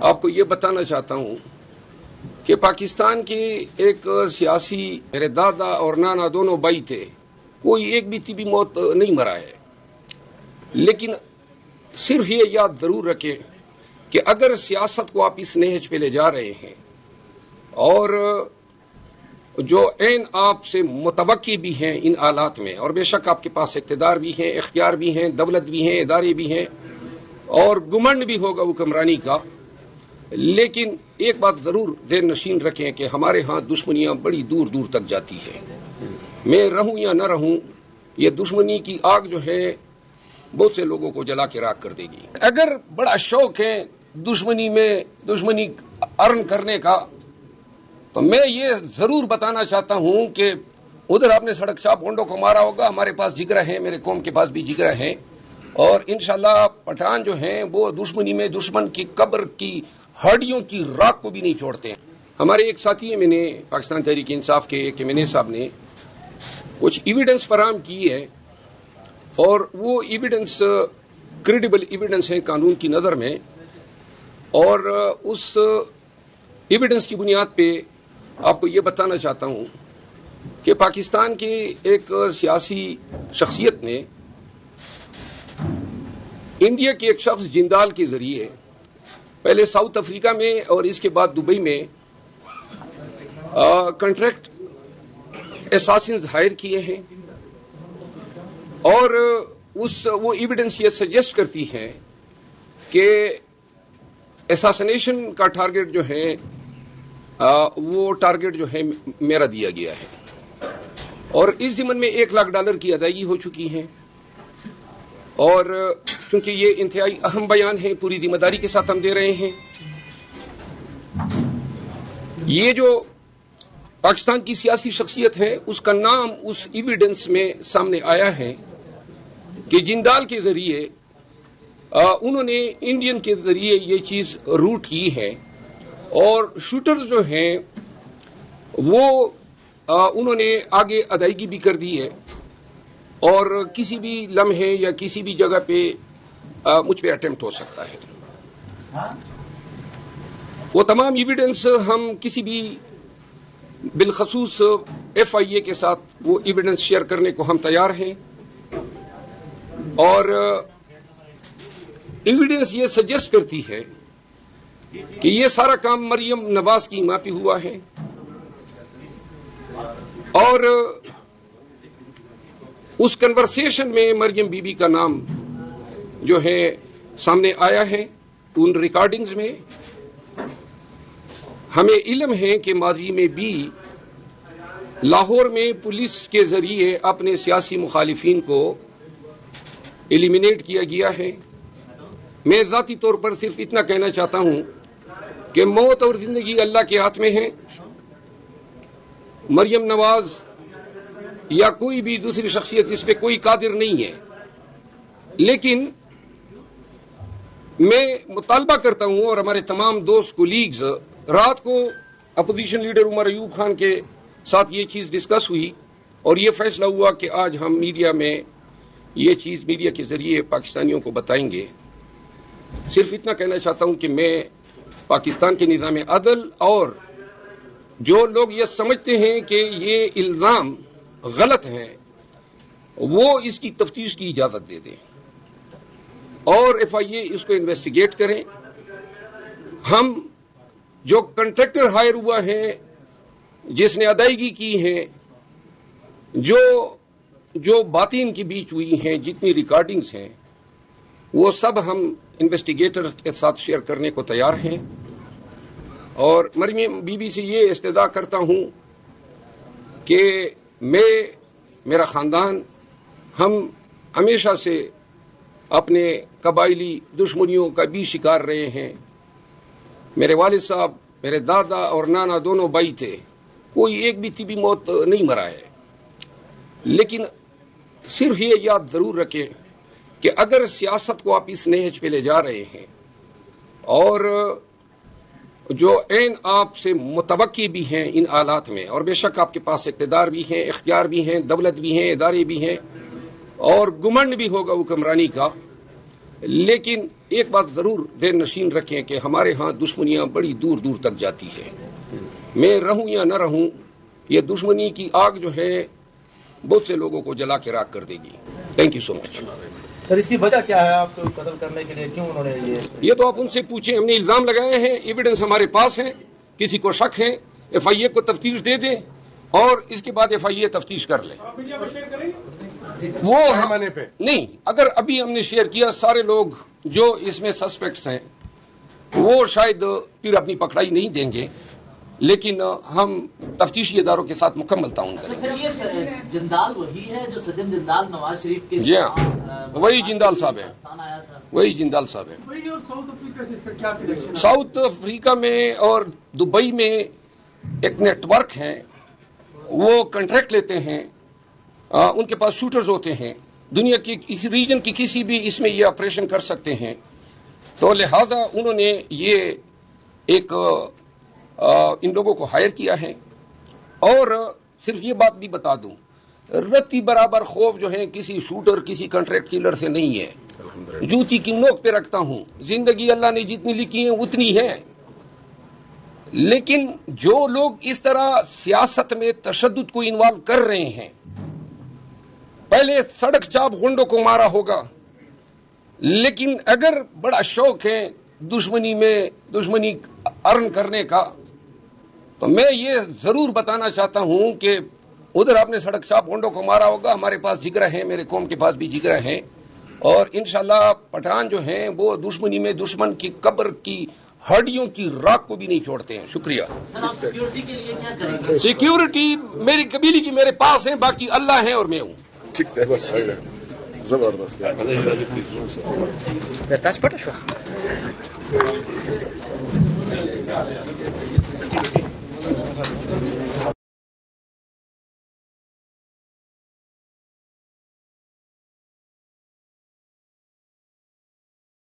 آپ کو یہ بتانا چاہتا ہوں کہ پاکستان کے ایک سیاسی میرے دادا اور نانا دونوں بھائی تھے، کوئی ایک بھی طبی موت نہیں مرا ہے، لیکن صرف یہ یاد ضرور رکھیں کہ اگر سیاست کو آپ اس نہج پہ لے جا رہے ہیں اور جو عین آپ سے متوقع بھی ہیں ان حالات میں، اور بے شک آپ کے پاس اقتدار بھی ہیں، اختیار بھی ہیں، دولت بھی ہیں، ادارے بھی ہیں اور گمنڈ بھی ہوگا حکمرانی کا، لیکن ایک بات ضرور ذہن نشین رکھیں کہ ہمارے ہاں دشمنیاں بڑی دور دور تک جاتی ہیں۔ میں رہوں یا نہ رہوں، یہ دشمنی کی آگ جو ہے بہت سے لوگوں کو جلا کے راکھ کر دے گی۔ اگر بڑا شوق ہے دشمنی ارن کرنے کا، تو میں یہ ضرور بتانا چاہتا ہوں کہ ادھر آپ نے سڑک چھاپ ہونڈوں کو مارا ہوگا، ہمارے پاس جگرہ ہیں، میرے قوم کے پاس بھی جگرہ ہیں، اور انشاءاللہ پٹھان جو ہیں وہ دشمنی میں دشمن کی قبر کی ہڈیوں کی راکھ کو بھی نہیں چھوڑتے ہیں۔ ہمارے ایک ساتھی میں نے پاکستان تحریک انصاف کے ایک MNA صاحب نے کچھ ایویڈنس فراہم کی ہے، اور وہ ایویڈنس کریڈیبل ایویڈنس ہیں قانون کی نظر میں، اور اس ایویڈنس کی بنیاد پہ آپ کو یہ بتانا چاہتا ہوں کہ پاکستان کی ایک سیاسی شخصیت نے انڈیا کے ایک شخص جندال کے ذریعے پہلے ساؤتھ افریقہ میں اور اس کے بعد دبئی میں کنٹریکٹ اساسنز ہائر کیے ہیں، اور وہ ایویڈنس یہ سجیسٹ کرتی ہے کہ اساسنیشن کا ٹارگٹ جو ہے وہ ٹارگٹ جو ہے میرا دیا گیا ہے، اور اس ضمن میں $1,00,000 کی ادائیگی ہو چکی ہے، اور چونکہ یہ انتہائی اہم بیان ہے، پوری ذمہ داری کے ساتھ ہم دے رہے ہیں۔ یہ جو پاکستان کی سیاسی شخصیت ہے اس کا نام اس ایویڈنس میں سامنے آیا ہے کہ جندال کے ذریعے انہوں نے انڈین کے ذریعے یہ چیز روٹ کی ہے، اور شوٹر جو ہیں وہ انہوں نے آگے ادائیگی بھی کر دی ہے، اور کسی بھی لمحے یا کسی بھی جگہ پہ مجھ پہ اٹیمپٹ ہو سکتا ہے۔ وہ تمام ایویڈنس ہم کسی بھی بالخصوص FIA کے ساتھ وہ ایویڈنس شیئر کرنے کو ہم تیار ہیں، اور ایویڈنس یہ سجیسٹ کرتی ہے کہ یہ سارا کام مریم نواز کی ماں پہ ہوا ہے، اور اس کنورسیشن میں مریم بی بی کا نام جو ہے سامنے آیا ہے ان ریکارڈنگز میں۔ ہمیں علم ہے کہ ماضی میں بھی لاہور میں پولیس کے ذریعے اپنے سیاسی مخالفین کو ایلیمینیٹ کیا گیا ہے۔ میں ذاتی طور پر صرف اتنا کہنا چاہتا ہوں کہ موت اور زندگی اللہ کے ہاتھ میں ہے۔ مریم نواز یا کوئی بھی دوسری شخصیت اس پہ کوئی قادر نہیں ہے، لیکن میں مطالبہ کرتا ہوں، اور ہمارے تمام دوست کولیگز، رات کو اپوزیشن لیڈر عمر ایوب خان کے ساتھ یہ چیز ڈسکس ہوئی، اور یہ فیصلہ ہوا کہ آج ہم میڈیا میں یہ چیز میڈیا کے ذریعے پاکستانیوں کو بتائیں گے۔ صرف اتنا کہنا چاہتا ہوں کہ میں پاکستان کے نظام عدل اور جو لوگ یہ سمجھتے ہیں کہ یہ الزام غلط ہیں وہ اس کی تفتیش کی اجازت دے دیں، اور FIA اس کو انویسٹیگیٹ کریں۔ ہم جو کنٹریکٹر ہائر ہوا ہے، جس نے ادائیگی کی ہے، جو باتیں ان کے بیچ ہوئی ہیں، جتنی ریکارڈنگز ہیں، وہ سب ہم انویسٹیگیٹر کے ساتھ شیئر کرنے کو تیار ہیں، اور مریم بی بی سے یہ استدعا کرتا ہوں کہ میرا خاندان، ہم ہمیشہ سے اپنے قبائلی دشمنیوں کا بھی شکار رہے ہیں۔ میرے والد صاحب، میرے دادا اور نانا دونوں بھائی تھے، کوئی ایک بھی طبی موت نہیں مرا ہے، لیکن صرف یہ یاد ضرور رکھیں کہ اگر سیاست کو آپ اس نہج پہ لے جا رہے ہیں اور جو عین آپ سے متوقع بھی ہیں ان حالات میں، اور بے شک آپ کے پاس اقتدار بھی ہیں، اختیار بھی ہیں، دولت بھی ہیں، ادارے بھی ہیں، اور گمنڈ بھی ہوگا حکمرانی کا، لیکن ایک بات ضرور ذہن نشین رکھیں کہ ہمارے ہاں دشمنیاں بڑی دور دور تک جاتی ہیں. میں رہوں یا نہ رہوں، یہ دشمنی کی آگ جو ہے بہت سے لوگوں کو جلا کے راکھ کر دے گی. تھینک یو سو مچ. سر اس کی وجہ کیا ہے آپ کو قتل کرنے کے لیے؟ کیوں انہوں نے یہ تو آپ ان سے پوچھیں. ہم نے الزام لگائے ہیں، ایویڈنس ہمارے پاس ہے. کسی کو شک ہے ایف آئی اے کو تفتیش دے دیں اور اس کے بعد ایف آئی اے تفتیش کر لے. وہ نہیں، اگر ابھی ہم نے شیئر کیا، سارے لوگ جو اس میں سسپیکٹس ہیں وہ شاید پھر اپنی پکڑائی نہیں دیں گے، لیکن ہم تفتیشی اداروں کے ساتھ مکمل تعاون کریں گے. سر یہ جندال وہی ہے جو صدر جندال نواز شریف کے؟ جی ہاں، وہی جندال صاحب ہے. وہی جندال صاحب ہے. ساؤتھ افریقہ میں اور دبئی میں ایک نیٹ ورک ہے، وہ کنٹریکٹ لیتے ہیں، ان کے پاس شوٹرز ہوتے ہیں، دنیا کی اس ریجن کی کسی بھی اس میں یہ آپریشن کر سکتے ہیں. تو لہذا انہوں نے یہ ایک ان لوگوں کو ہائر کیا ہے. اور صرف یہ بات بھی بتا دوں، رتی برابر خوف جو ہے کسی شوٹر کسی کنٹریکٹ کلر سے نہیں ہے. جوتی کی نوک پہ رکھتا ہوں، زندگی اللہ نے جتنی لکھی ہے اتنی ہے. لیکن جو لوگ اس طرح سیاست میں تشدد کو انوالو کر رہے ہیں، پہلے سڑک چاپ غنڈوں کو مارا ہوگا، لیکن اگر بڑا شوق ہے دشمنی ارن کرنے کا، تو میں یہ ضرور بتانا چاہتا ہوں کہ ادھر آپ نے سڑک چاپ غنڈوں کو مارا ہوگا، ہمارے پاس جگرہ ہیں، میرے قوم کے پاس بھی جگرہ ہیں، اور انشاءاللہ پٹھان جو ہیں وہ دشمنی میں دشمن کی قبر کی ہڈیوں کی راکھ کو بھی نہیں چھوڑتے ہیں. شکریہ. سر آپ سیکیورٹی کے لیے کیا کریں گے؟ سیکیورٹی میری قبیلے کی میرے پاس ہیں، باقی اللہ ہیں اور میں ہوں. ٹھیک ہے، بس زبردست.